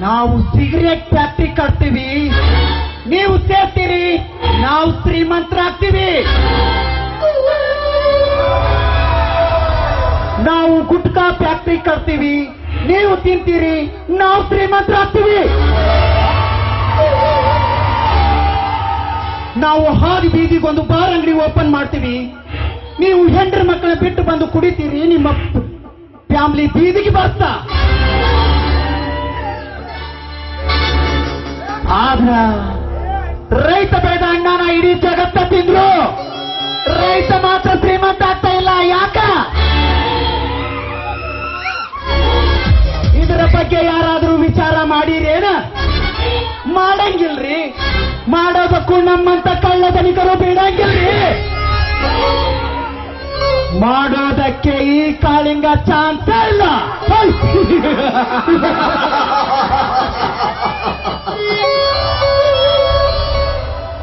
ನಾವು cigarette factory ಕಟ್ತೀವಿ, ನೀವು ಸೇರ್ತೀರಿ, ನಾವು ಶ್ರೀಮಂತರಾಗ್ತೀವಿ. ನಾವು ಗುಟ್ಕಾ ಫ್ಯಾಕ್ಟ್ರಿ ಕಟ್ತೀವಿ, ನೀವು ತಿಂತೀರಿ, ನಾವು ಶ್ರೀಮಂತರಾಗ್ತೀವಿ. ನಾವು ಹಾದಿ ಬೀದಿಗೊಂದು ಬಾರ್ ಅಂಗಡಿ ಓಪನ್ ಮಾಡ್ತೀವಿ, ನೀವು ಹೆಂಡ್ರ ಮಕ್ಕಳ ಬಿಟ್ಟು ಬಂದು ಕುಡಿತೀರಿ, ನಿಮ್ಮ ಫ್ಯಾಮಿಲಿ ಬೀದಿಗೆ ಬರ್ತಾ. ಆದ್ರ ರೈತ ಬೆಳೆದ ಅಣ್ಣನ ಇಡೀ ಜಗತ್ತ ತಿಂದ್ರು, ರೈತ ಮಾತ್ರ ಶ್ರೀಮಂತ ಆಗ್ತಾ ಇಲ್ಲ. ಯಾಕ? ಇದರ ಬಗ್ಗೆ ಯಾರಾದ್ರೂ ವಿಚಾರ ಮಾಡಿರೇನ? ಮಾಡಂಗಿಲ್ರಿ. ಮಾಡೋದಕ್ಕೂ ನಮ್ಮಂತ ಕಳ್ಳದನಿಕರು ಬಿಡಂಗಿಲ್ರಿ. ಮಾಡೋದಕ್ಕೆ ಈ ಕಾಳಿಂಗ ಚಾನ್ಸ್ ಇಲ್ಲ.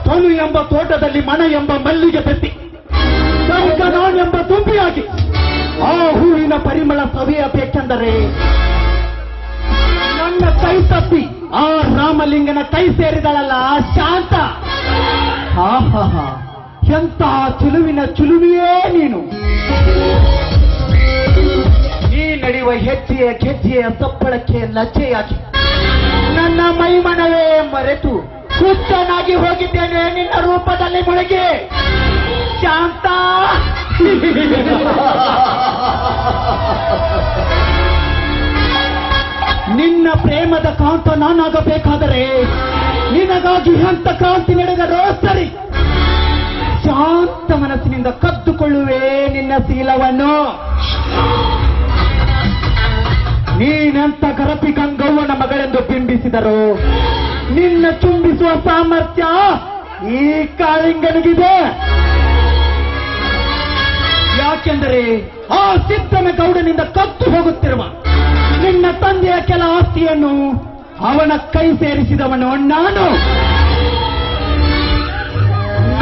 ತೊಲು ಎಂಬ ತೋಟದಲ್ಲಿ ಮಣ ಎಂಬ ಮಲ್ಲಿಗೆ ಬೆತ್ತಿ, ನಾನ್ ಎಂಬ ತುಂಬಿಯಾಗಿ ಆ ಹೂವಿನ ಪರಿಮಳ ಸವಿಯಬೇಕೆಂದರೆ ನನ್ನ ಕೈ ತಪ್ಪಿ ಆ ರಾಮಲಿಂಗನ ಕೈ ಸೇರಿದಳಲ್ಲ ಶಾಂತ. ಎಂತ ಚುಲುವಿನ ಚುಲುವಿಯೇ ನೀನು. ನೀ ನಡೆಯುವ ಹೆಜ್ಜೆಯ ಸಪ್ಪಳಕ್ಕೆ ಲಜ್ಜೆಯಾಗಿ ನನ್ನ ಮೈಮನವೇ ಮರೆತು ಹುಚ್ಚನಾಗಿ ಹೋಗಿದ್ದೇನೆ ನಿನ್ನ ರೂಪದಲ್ಲಿ ಮುಳುಗಿ. ಶಾಂತ, ನಿನ್ನ ಪ್ರೇಮದ ಕಾಂತ ನಾನಾಗಬೇಕಾದರೆ ನಿನಗಾಗಿ ಎಂತ ಕ್ರಾಂತಿ ನಡೆದರೂ ಸರಿ. ಶಾಂತ ಮನಸ್ಸಿನಿಂದ ಕದ್ದುಕೊಳ್ಳುವೆ ನಿನ್ನ ಶೀಲವನ್ನು. ನೀನೆಂತ ಗರಪಿ ಗಂಗವ್ವನ ಮಗಳೆಂದು ಬಿಂಬಿಸಿದರು, ನಿನ್ನ ಚುಂಬಿಸುವ ಸಾಮರ್ಥ್ಯ ಈ ಕಾಳಿಂಗನಿಗಿದೆ. ಯಾಕೆಂದರೆ ಆ ಸಿದ್ದನ ಗೌಡನಿಂದ ಕತ್ತು ಹೋಗುತ್ತಿರುವ ನಿನ್ನ ತಂದೆಯ ಕೆಲ ಆಸ್ತಿಯನ್ನು ಅವನ ಕೈ ಸೇರಿಸಿದವನು ನಾನು.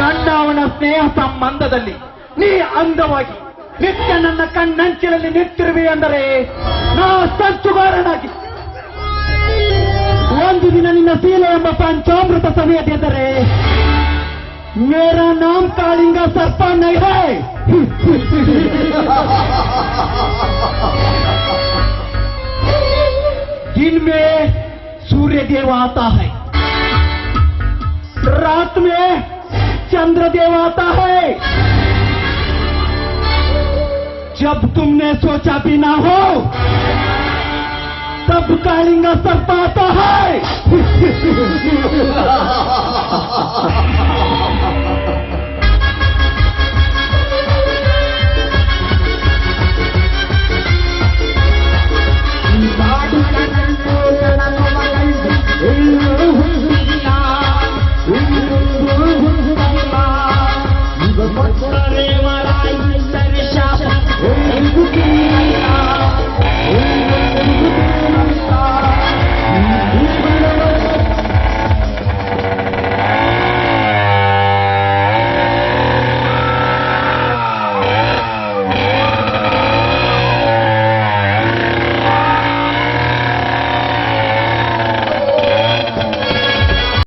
ನನ್ನ ಅವನ ಸ್ನೇಹ ಸಂಬಂಧದಲ್ಲಿ ನೀ ಅಂದವಾಗಿ ನಿತ್ಯ ನನ್ನ ಕಣ್ಣಂಚಿನಲ್ಲಿ ನಿಂತಿರುವೆ ಅಂದರೆ ನಾ ಸಂಚುಗಾರನಾಗಿ ಒಂದು ದಿನ ನಿನ್ನ ಶೀಲ ಎಂಬ ಪಂಚಾಮೃತ ಸವಿಯದಿದ್ದರೆ ಮೇರಾ ನಾಮ್ ಕಾಳಿಂಗ ಸರ್ಪ ನೈ ಹೈ. दिन में सूर्य देव आता है, रात में चंद्र देव आता है, जब तुमने सोचा भी ना हो तब कालिंगा सर पाता है